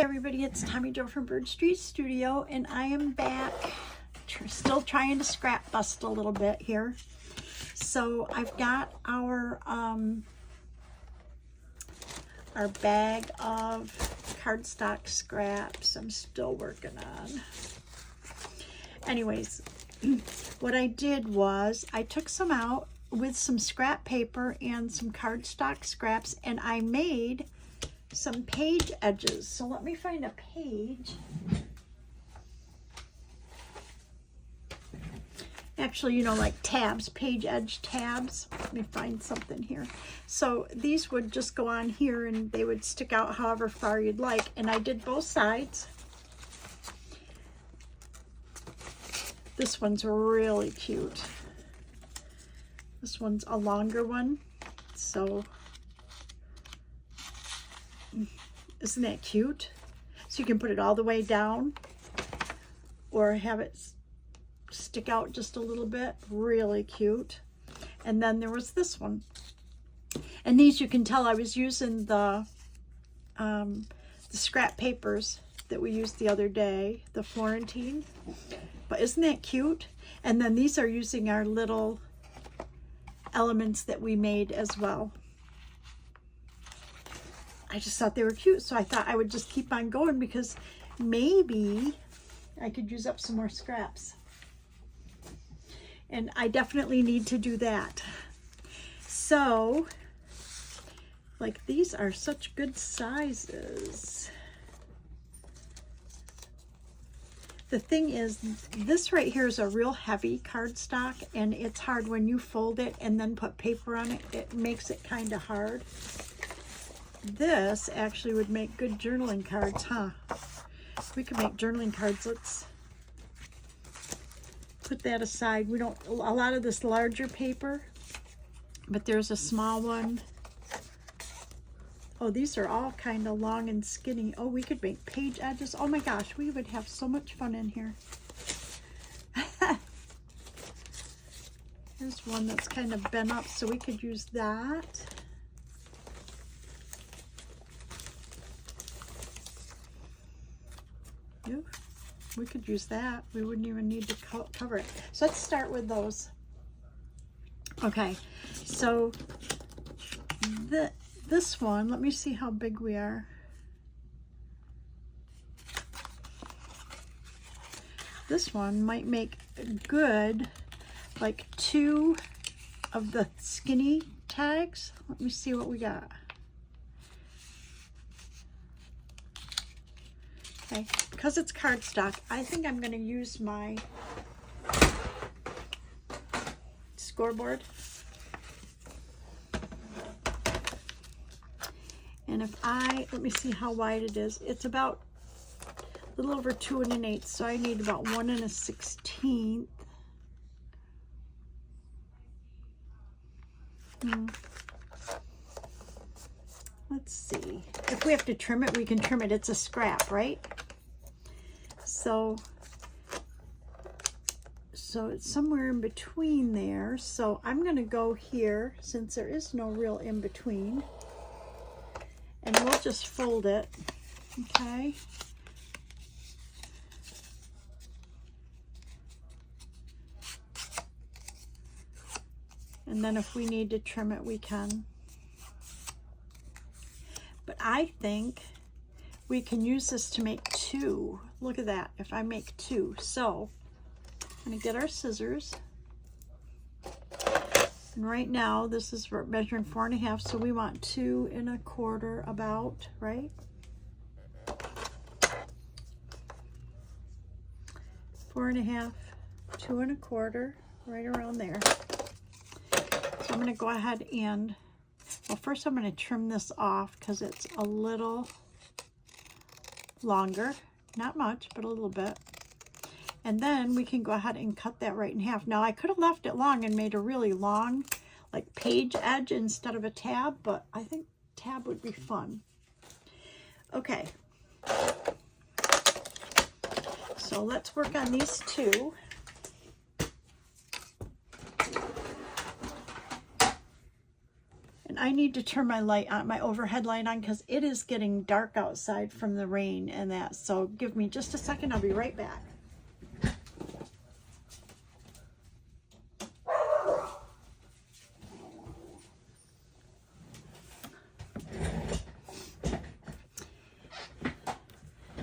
Everybody, it's Tommy Jo from Bird Street Studio, and I am back, still trying to scrap bust a little bit here. So I've got our bag of cardstock scraps I'm still working on. Anyways, what I did was I took some out with some scrap paper and some cardstock scraps, and I made some page edges. So let me find a page. Actually, you know, like tabs, page edge tabs. Let me find something here. So these would just go on here and they would stick out however far you'd like. And I did both sides. This one's really cute. This one's a longer one. So isn't that cute? So you can put it all the way down or have it stick out just a little bit. Really cute. And then there was this one. And these, you can tell I was using the scrap papers that we used the other day, the Florentine. But isn't that cute? And then these are using our little elements that we made as well. I just thought they were cute, so I thought I would just keep on going because maybe I could use up some more scraps. And I definitely need to do that. So, like, these are such good sizes. The thing is, this right here is a real heavy cardstock, and it's hard when you fold it and then put paper on it. It makes it kind of hard. This actually would make good journaling cards, huh? We could make journaling cards. Let's put that aside. We don't, a lot of this larger paper, but there's a small one. Oh, these are all kind of long and skinny. Oh, we could make page edges. Oh my gosh, we would have so much fun in here. Here's one that's kind of bent up, so we could use that. Yep, we could use that. We wouldn't even need to cover it. So let's start with those. Okay, so this one, let me see how big we are. This one might make good, like 2 of the skinny tags. Let me see what we got. Okay, because it's cardstock, I think I'm going to use my scoreboard. And if let me see how wide it is. It's about a little over 2 1/8, so I need about 1 1/16. Let's see. If we have to trim it, we can trim it. It's a scrap, right? So it's somewhere in between there. So I'm going to go here, since there is no real in between. And we'll just fold it, okay? And then if we need to trim it, we can. But I think we can use this to make 2. Look at that, if I make 2. So I'm gonna get our scissors. And right now, this is measuring 4 1/2, so we want 2 1/4 about, right? 4 1/2, 2 1/4, right around there. So I'm gonna go ahead and, well, first I'm gonna trim this off because it's a little longer. Not much, but a little bit. And then we can go ahead and cut that right in half. Now, I could have left it long and made a really long, like, page edge instead of a tab, but I think tab would be fun. Okay. So let's work on these 2. I need to turn my light on, my overhead light on, because it is getting dark outside from the rain and that. So give me just a second. I'll be right back.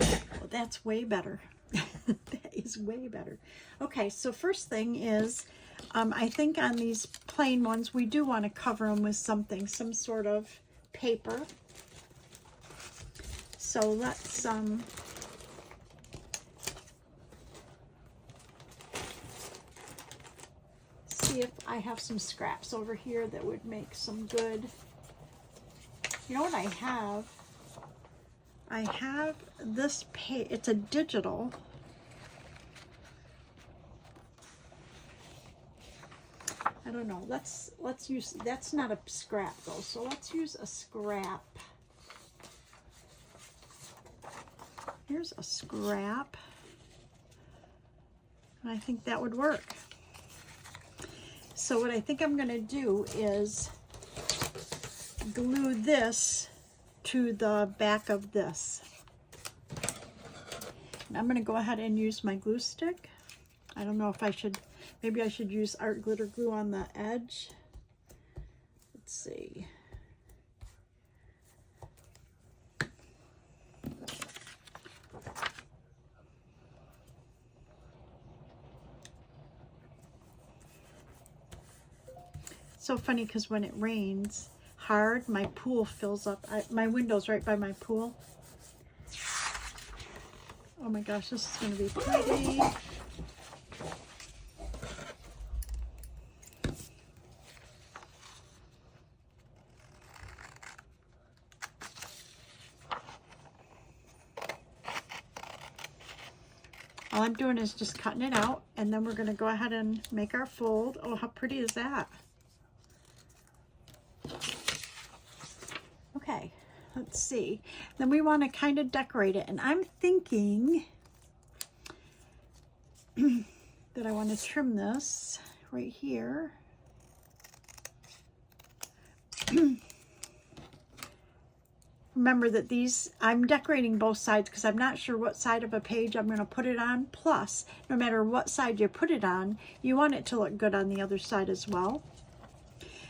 Well, that's way better. That is way better. Okay, so first thing is, I think on these plain ones, we do want to cover them with something, some sort of paper. So let's see if I have some scraps over here that would make some good. You know what I have? I have this page. It's a digital. I don't know. Let's use, that's not a scrap though. So let's use a scrap. Here's a scrap. And I think that would work. So what I think I'm going to do is glue this to the back of this. And I'm going to go ahead and use my glue stick. I don't know if I should, maybe I should use art glitter glue on the edge. Let's see. So funny because when it rains hard, my pool fills up. My window's right by my pool. Oh my gosh, this is going to be pretty. All I'm doing is just cutting it out, and then we're going to go ahead and make our fold. Oh, how pretty is that? Okay, let's see. Then we want to kind of decorate it, and I'm thinking that I want to trim this right here. Remember that these, I'm decorating both sides because I'm not sure what side of a page I'm going to put it on. Plus, no matter what side you put it on, you want it to look good on the other side as well.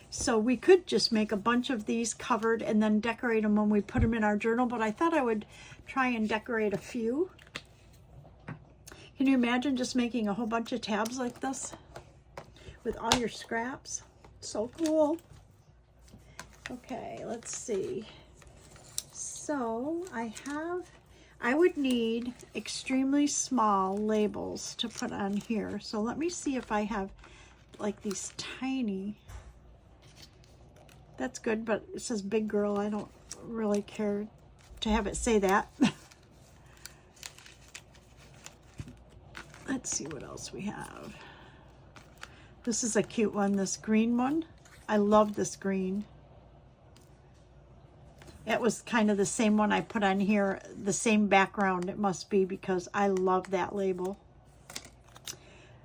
So we could just make a bunch of these covered and then decorate them when we put them in our journal, but I thought I would try and decorate a few. Can you imagine just making a whole bunch of tabs like this with all your scraps? So cool. Okay, let's see. So I would need extremely small labels to put on here. So let me see if I have like these tiny. That's good, but it says big girl. I don't really care to have it say that. Let's see what else we have. This is a cute one, this green one. I love this green. It was kind of the same one I put on here, the same background it must be, because I love that label.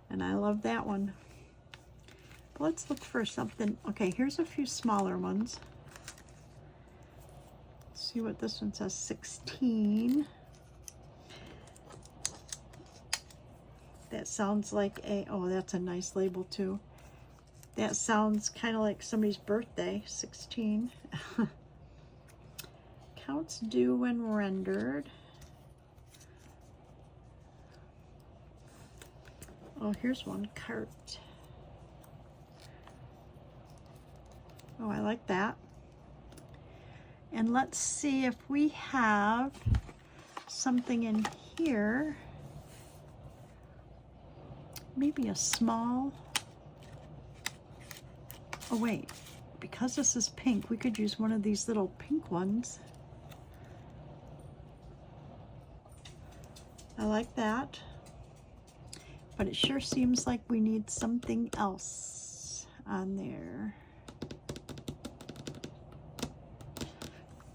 And I love that one. But let's look for something. Okay, here's a few smaller ones. Let's see what this one says, 16. That sounds like a, oh, that's a nice label too. That sounds kind of like somebody's birthday, 16. Counts due when rendered. Oh, here's one, cart. Oh, I like that. And let's see if we have something in here. Maybe a small. Oh wait, because this is pink, we could use one of these little pink ones. I like that, but it sure seems like we need something else on there.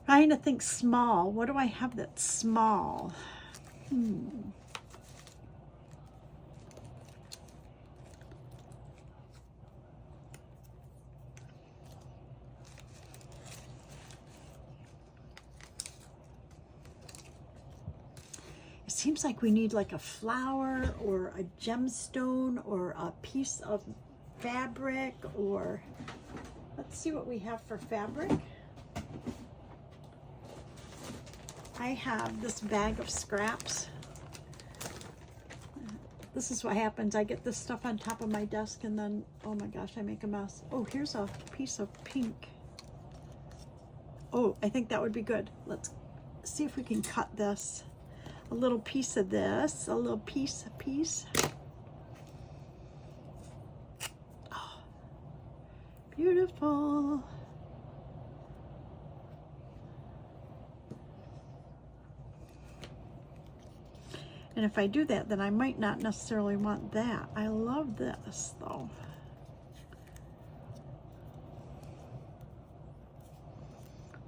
Trying to think small. What do I have that's small? seems like we need like a flower or a gemstone or a piece of fabric, or let's see what we have for fabric. I have this bag of scraps. This is what happens. I get this stuff on top of my desk and then, oh my gosh, I make a mess. Oh, here's a piece of pink. Oh, I think that would be good. Let's see if we can cut this. A little piece of this, a little piece. Oh, beautiful. And if I do that, then I might not necessarily want that. I love this though.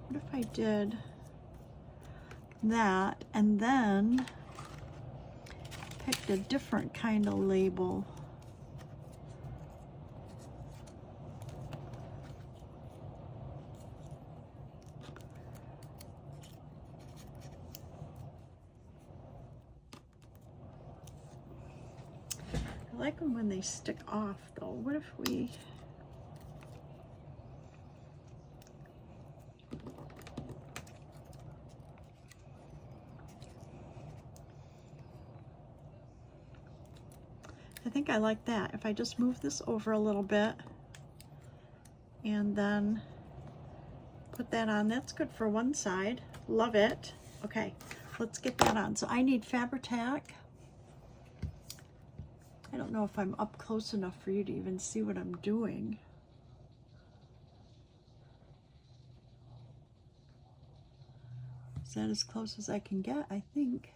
What if I did that and then picked a different kind of label? I like them when they stick off though. What if we... I think I like that. If I just move this over a little bit and then put that on, that's good for one side. Love it. Okay, let's get that on. So I need Fabri-Tac. I don't know if I'm up close enough for you to even see what I'm doing. Is that as close as I can get? I think.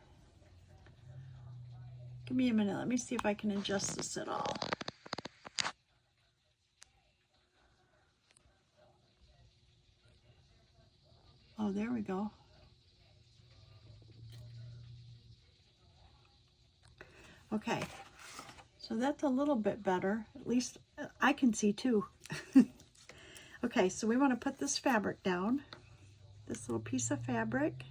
Give me a minute. Let me see if I can adjust this at all. Oh, there we go. Okay. So that's a little bit better. At least I can see too. Okay, so we want to put this fabric down. This little piece of fabric.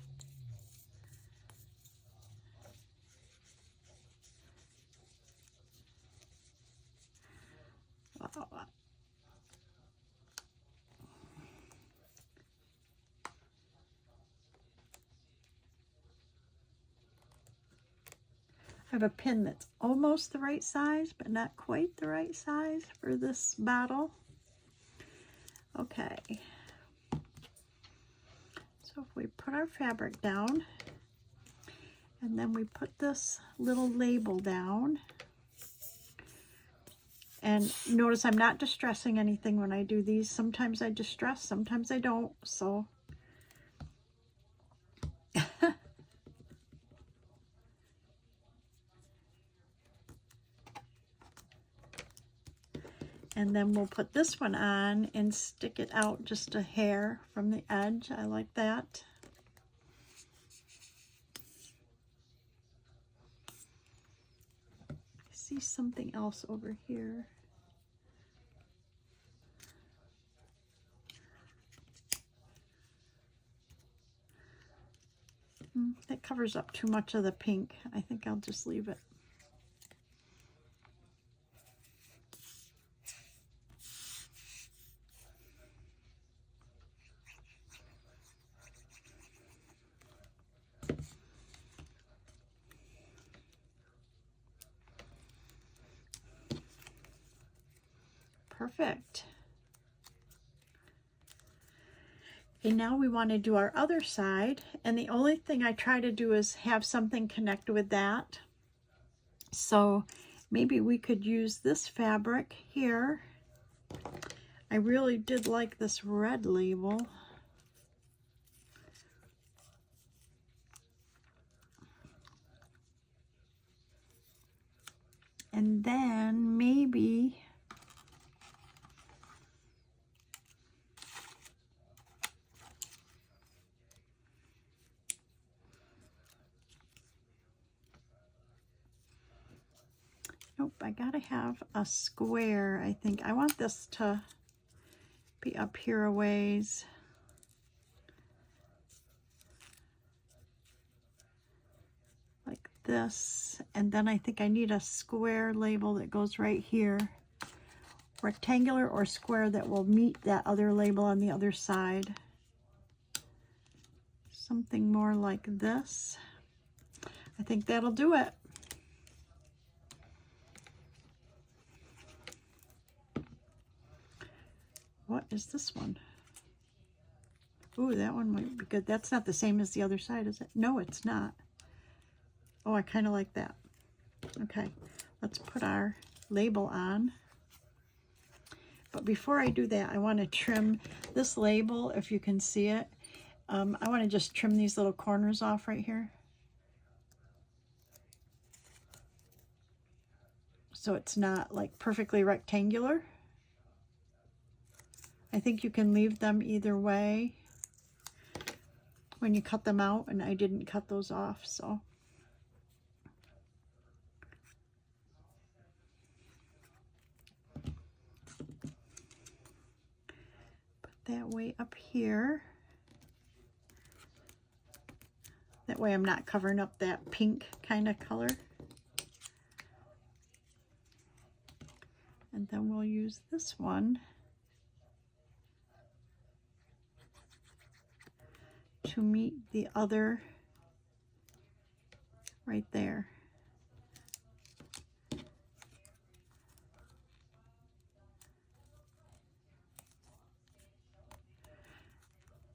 I have a pin that's almost the right size, but not quite the right size for this bottle. Okay. So if we put our fabric down, and then we put this little label down, and notice I'm not distressing anything when I do these. Sometimes I distress, sometimes I don't, so. And then we'll put this one on and stick it out just a hair from the edge. I like that. I see something else over here. That covers up too much of the pink. I think I'll just leave it. Perfect. Okay, now we want to do our other side, and the only thing I try to do is have something connect with that. So maybe we could use this fabric here. I really did like this red label. And then maybe nope, I gotta have a square, I think. I want this to be up here a ways. Like this, and then I think I need a square label that goes right here. Rectangular or square that will meet that other label on the other side. Something more like this. I think that'll do it. What is this one? Ooh, that one might be good. That's not the same as the other side, is it? No, it's not. Oh, I kind of like that. Okay, let's put our label on. But before I do that, I want to trim this label, if you can see it. I want to just trim these little corners off right here. So it's not like perfectly rectangular. I think you can leave them either way when you cut them out, and I didn't cut those off, so. That way up here. That way I'm not covering up that pink kind of color. And then we'll use this one to meet the other right there.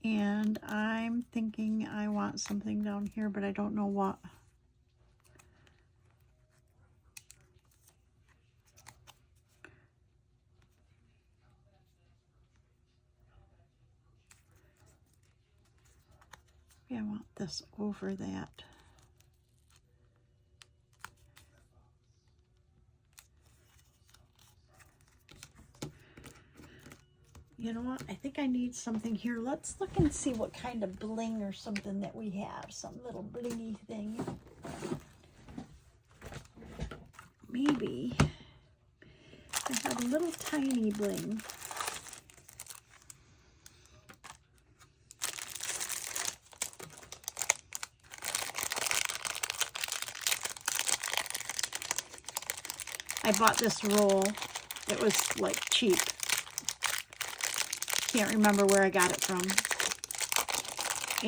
And I'm thinking I want something down here, but I don't know what. Maybe I want this over that. You know what? I think I need something here. Let's look and see what kind of bling or something that we have. Some little blingy thing. Maybe I have a little tiny bling. I bought this roll. It was like cheap. Can't remember where I got it from.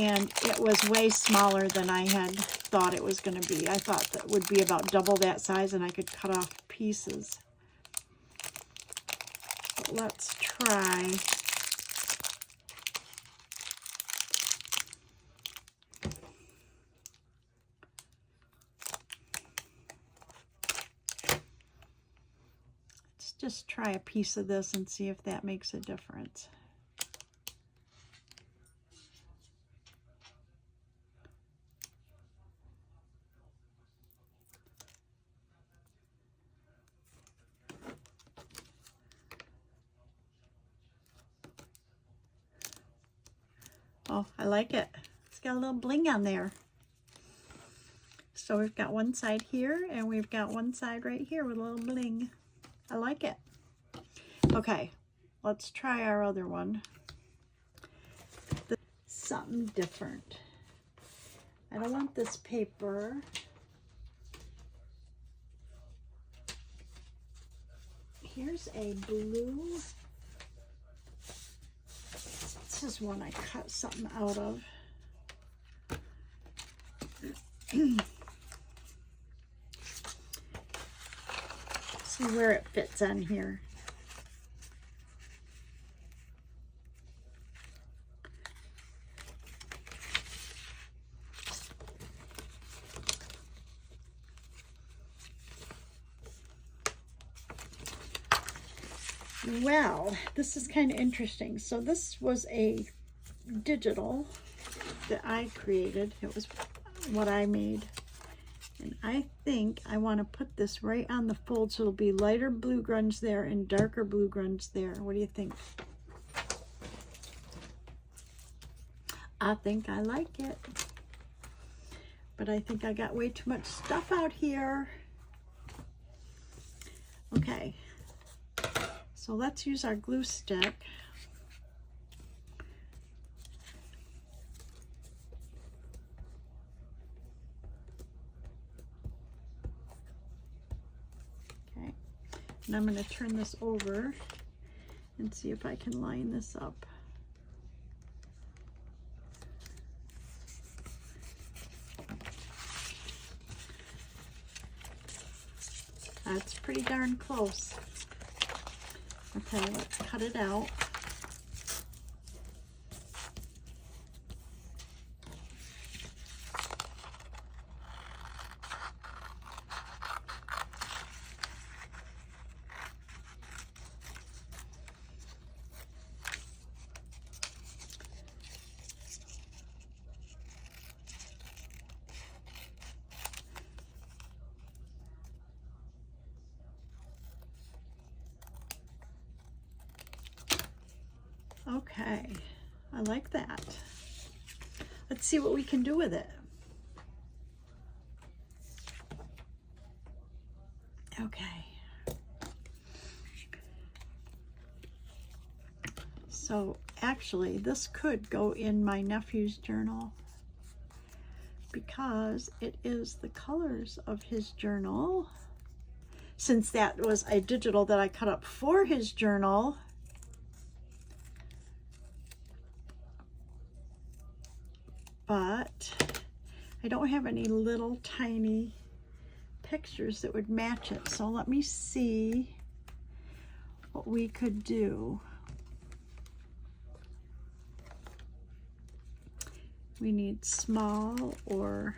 And it was way smaller than I had thought it was going to be. I thought that would be about double that size and I could cut off pieces. But let's try. Let's just try a piece of this and see if that makes a difference. Oh, I like it. It's got a little bling on there. So we've got one side here and we've got one side right here with a little bling. I like it. Okay, let's try our other one. Something different. I don't want this paper. Here's a blue. This is one I cut something out of. See where it fits on here. Well, this is kind of interesting. So this was a digital that I created. It was what I made. And I think I want to put this right on the fold so it'll be lighter blue grunge there and darker blue grunge there. What do you think? I think I like it. But I think I got way too much stuff out here. Okay. So let's use our glue stick. And I'm going to turn this over and see if I can line this up. That's pretty darn close. Okay, let's cut it out. Okay, I like that. Let's see what we can do with it. Okay. So actually, this could go in my nephew's journal because it is the colors of his journal. Since that was a digital that I cut up for his journal, but I don't have any little tiny pictures that would match it. So let me see what we could do. We need small or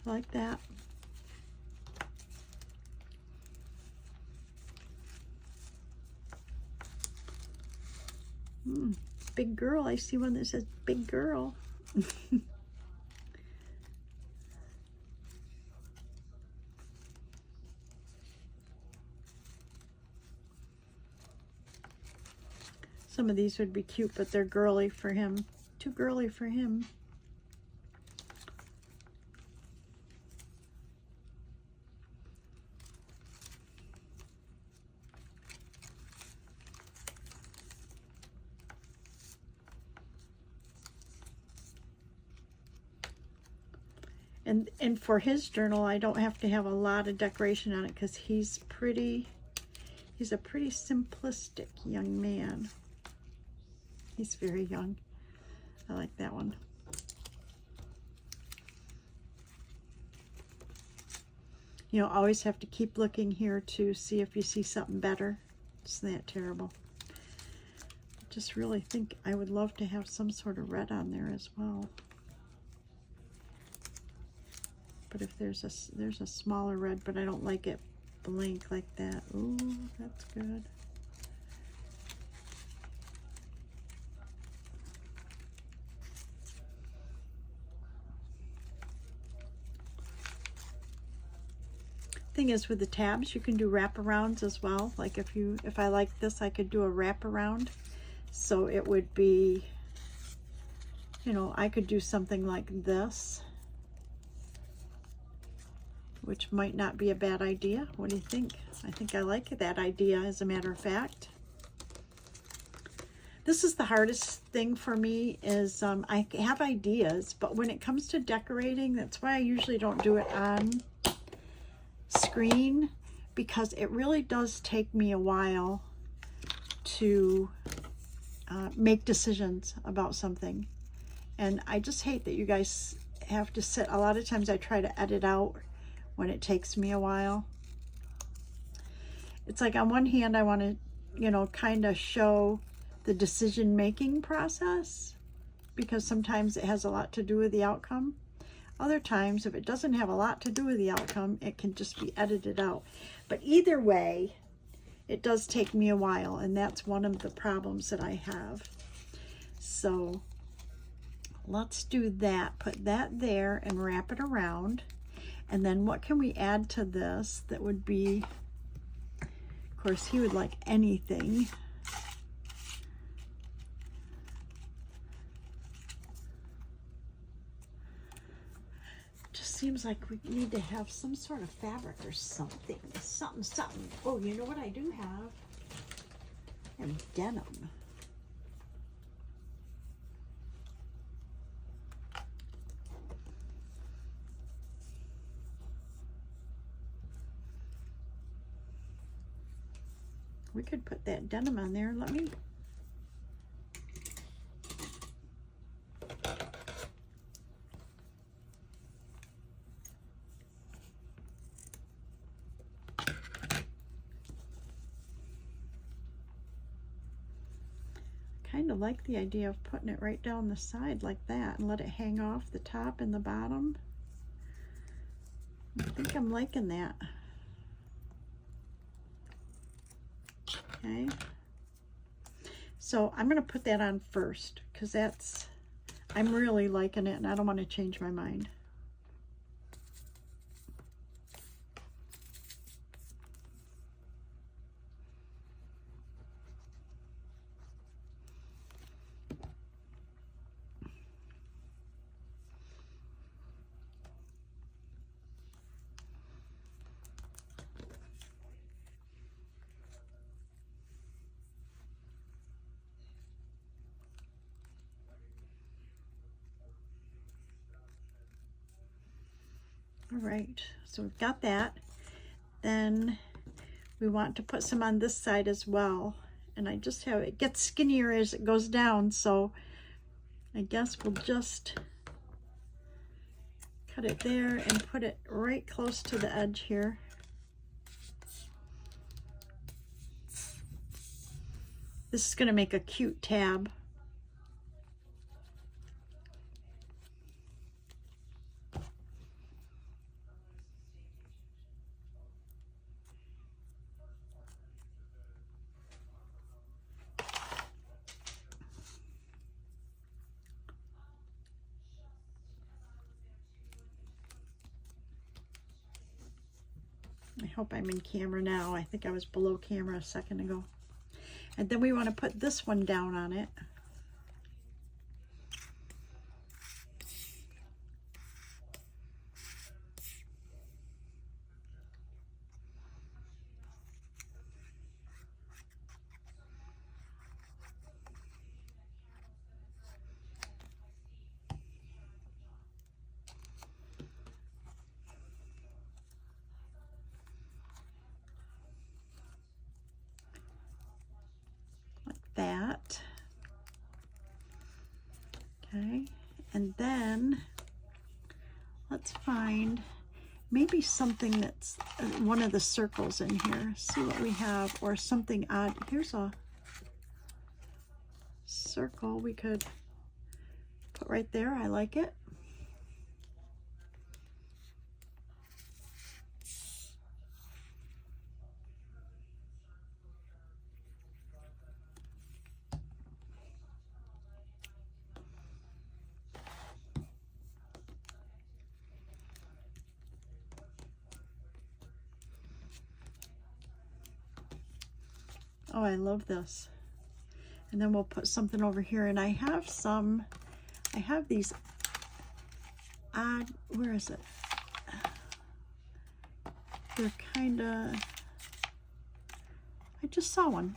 like that. Big girl. I see one that says big girl. Some of these would be cute, but they're girly for him. Too girly for him. And for his journal, I don't have to have a lot of decoration on it because he's a pretty simplistic young man. He's very young. I like that one. You know, always have to keep looking here to see if you see something better. Isn't that terrible? I just really think I would love to have some sort of red on there as well. But if there's a smaller red, but I don't like it blank like that. Ooh, that's good. Thing is, with the tabs, you can do wraparounds as well. Like if I like this, I could do a wraparound. So it would be, you know, I could do something like this, which might not be a bad idea. What do you think? I think I like that idea, as a matter of fact. This is the hardest thing for me is I have ideas, but when it comes to decorating, that's why I usually don't do it on screen, because it really does take me a while to make decisions about something. And I just hate that you guys have to sit. A lot of times I try to edit out when it takes me a while. It's like on one hand I want to, you know, kind of show the decision-making process, because sometimes it has a lot to do with the outcome. Other times, if it doesn't have a lot to do with the outcome, it can just be edited out. But either way, it does take me a while, and that's one of the problems that I have. So let's do that. Put that there and wrap it around. And then what can we add to this that would be, of course, he would like anything. Just seems like we need to have some sort of fabric or something. Something. Oh, you know what I do have? I have denim. We could put that denim on there. Let me. Kind of like the idea of putting it right down the side like that and let it hang off the top and the bottom. I think I'm liking that. Okay. So I'm going to put that on first because I'm really liking it and I don't want to change my mind. All right, so we've got that. Then we want to put some on this side as well. And I just have, it gets skinnier as it goes down, so I guess we'll just cut it there and put it right close to the edge here. This is going to make a cute tab. I hope I'm in camera now. I think I was below camera a second ago. And then we want to put this one down on it. That. Okay, and then let's find maybe something that's one of the circles in here. See what we have, or something odd. Here's a circle we could put right there. I like it. Oh, I love this. And then we'll put something over here. And I have these odd, where is it? They're kind of, I just saw one.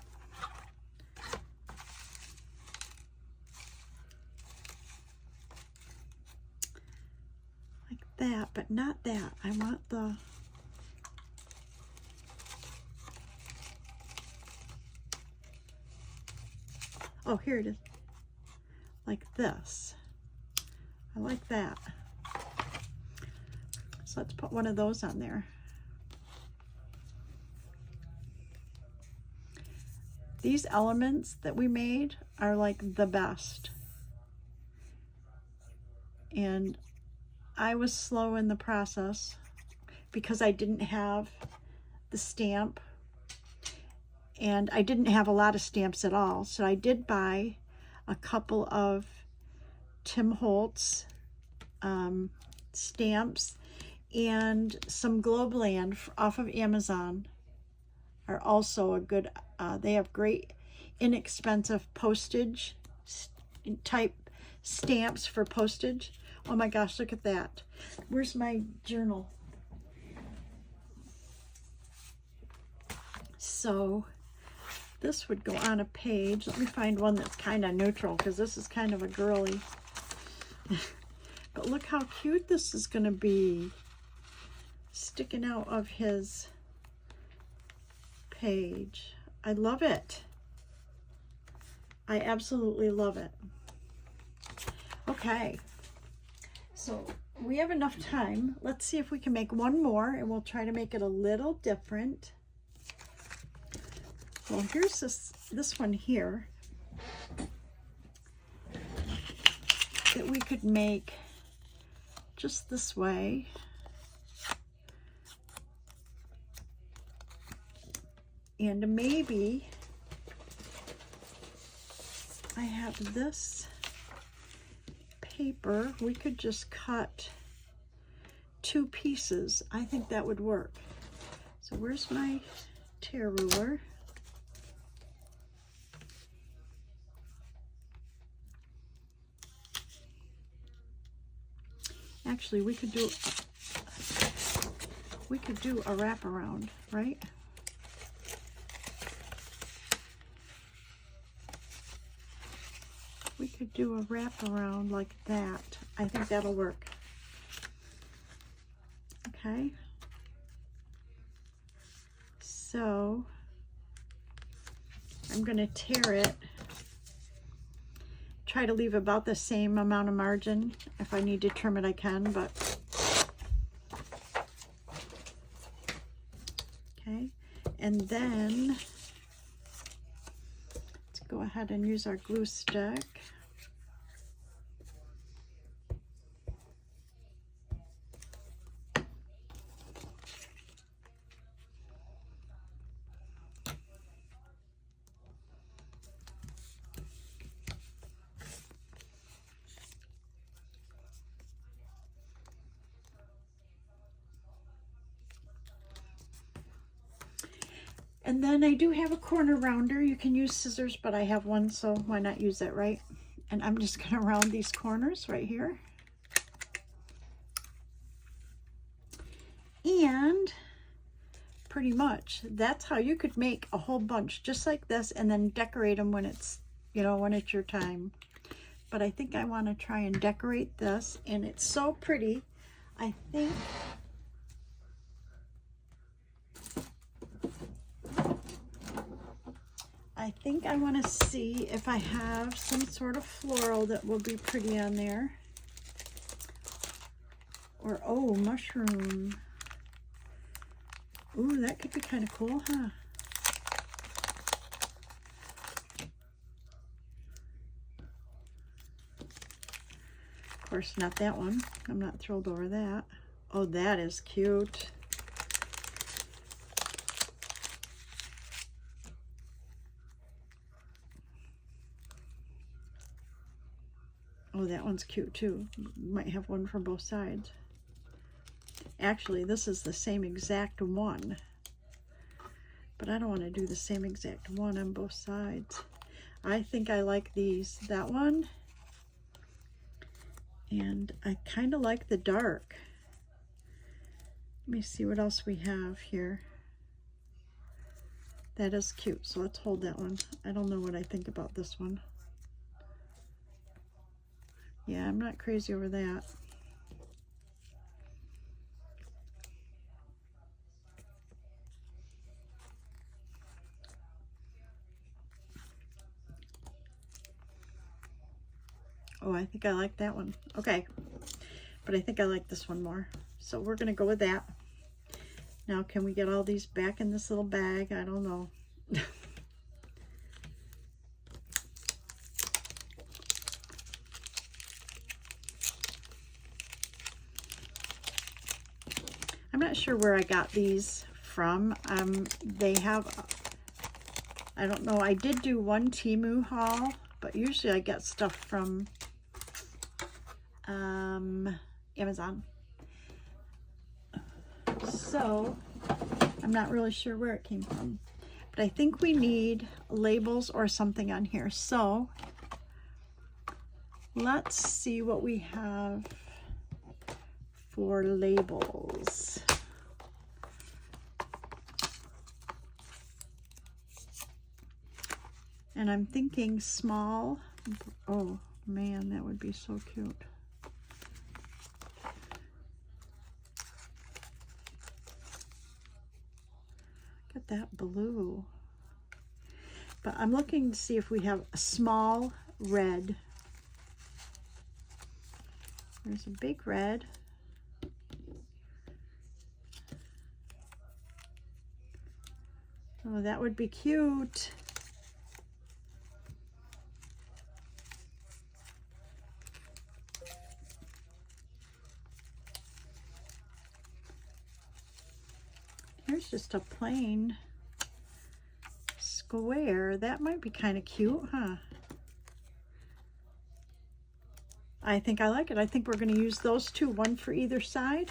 Like that, but not that. I want the, oh, here it is. Like this. I like that. So let's put one of those on there. These elements that we made are like the best. And I was slow in the process because I didn't have the stamp. And I didn't have a lot of stamps at all. So I did buy a couple of Tim Holtz stamps, and some Globeland off of Amazon are also a good, they have great inexpensive postage type stamps for postage. Oh my gosh, look at that. Where's my journal? So this would go on a page. Let me find one that's kind of neutral because this is kind of a girly. But look how cute this is going to be sticking out of his page. I love it. I absolutely love it. Okay, so we have enough time. Let's see if we can make one more, and we'll try to make it a little different. Well, here's this one here that we could make just this way. And maybe I have this paper. We could just cut 2 pieces. I think that would work. So where's my tear ruler? Actually, we could do a wraparound, right? We could do a wraparound like that. I think that'll work. Okay. So I'm going to tear it. Try to leave about the same amount of margin. If I need to trim it, I can, but okay. And then let's go ahead and use our glue stick. And then I do have a corner rounder. You can use scissors, but I have one, so why not use that, right? And I'm just going to round these corners right here. And pretty much that's how you could make a whole bunch just like this and then decorate them when it's, you know, when it's your time. But I think I want to try and decorate this, and it's so pretty. I think I want to see if I have some sort of floral that will be pretty on there. Or, oh, mushroom. Ooh, that could be kind of cool, huh? Of course, not that one. I'm not thrilled over that. Oh, that is cute. Oh, that one's cute too. Might have one for both sides. Actually, this is the same exact one, but I don't want to do the same exact one on both sides. I think I like these, that one, and I kind of like the dark. Let me see what else we have here. That is cute, so let's hold that one. I don't know what I think about this one. Yeah, I'm not crazy over that. Oh, I think I like that one. Okay, but I think I like this one more. So we're gonna go with that. Now, can we get all these back in this little bag? I don't know. I'm not sure where I got these from. They have, I don't know, I did do one Temu haul, but usually I get stuff from Amazon. So I'm not really sure where it came from, but I think we need labels or something on here. So let's see what we have for labels. And I'm thinking small. Oh man, that would be so cute. Look at that blue. But I'm looking to see if we have a small red. There's a big red. Oh, that would be cute. Here's just a plain square. That might be kind of cute, huh? I think I like it. I think we're going to use those two, one for either side.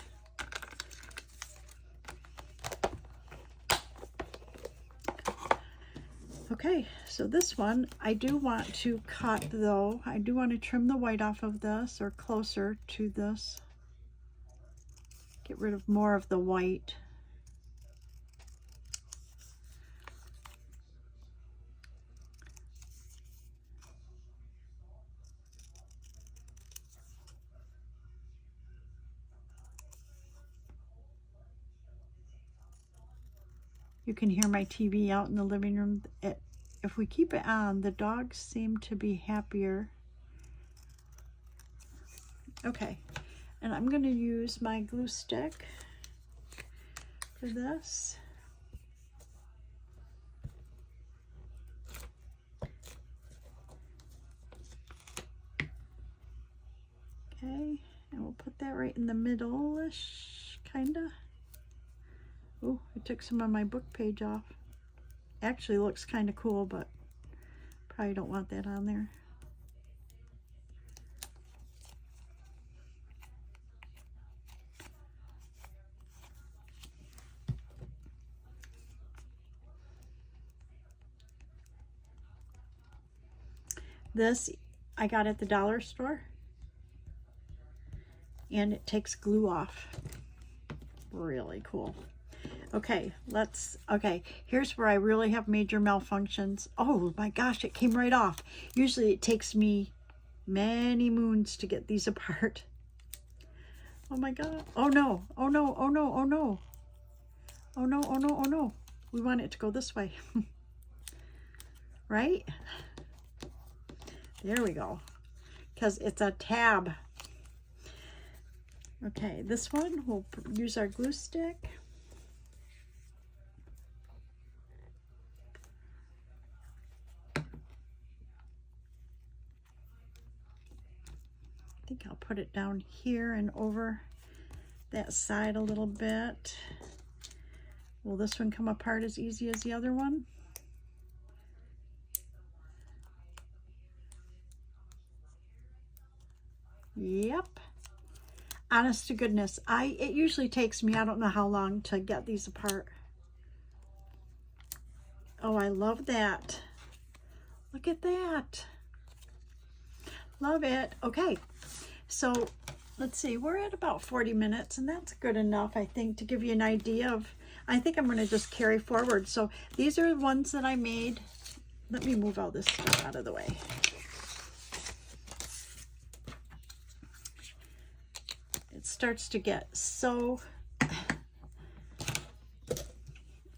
Okay, so this one, I do want to cut though. I do want to trim the white off of this, or closer to this. Get rid of more of the white. You can hear my TV out in the living room. If we keep it on, the dogs seem to be happier. Okay, and I'm going to use my glue stick for this. Okay, and we'll put that right in the middle-ish, kind of. Oh, I took some of my book page off. Actually looks kind of cool, but probably don't want that on there. This I got at the dollar store, and it takes glue off. Really cool. Okay, here's where I really have major malfunctions. Oh my gosh, it came right off. Usually it takes me many moons to get these apart. Oh my God. Oh no, oh no, oh no, oh no. Oh no, oh no, oh no. We want it to go this way. Right? There we go. Because it's a tab. Okay, this one, we'll use our glue stick. I think I'll put it down here and over that side a little bit. Will this one come apart as easy as the other one? Yep. Honest to goodness, it usually takes me, I don't know how long to get these apart. Oh, I love that. Look at that. Love it. Okay, so let's see, we're at about 40 minutes, and that's good enough, I think, to give you an idea of, I think I'm going to just carry forward. So these are the ones that I made. Let me move all this stuff out of the way. It starts to get so,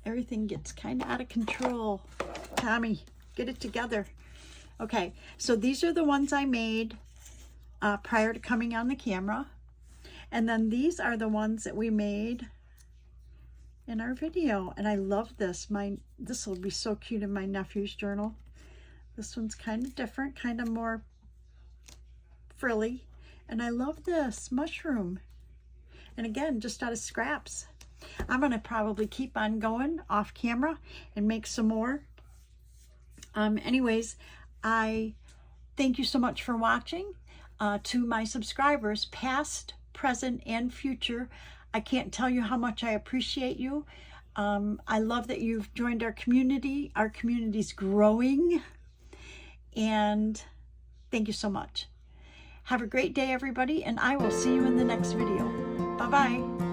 everything gets kind of out of control. Tommy, get it together. Okay, so these are the ones I made prior to coming on the camera. And then these are the ones that we made in our video. And I love this. This will be so cute in my nephew's journal. This one's kind of different, kind of more frilly. And I love this mushroom. And again, just out of scraps. I'm going to probably keep on going off camera and make some more. Anyways, I thank you so much for watching. To my subscribers, past, present, and future, I can't tell you how much I appreciate you. I love that you've joined our community. Our community's growing. And thank you so much. Have a great day, everybody, and I will see you in the next video. Bye-bye.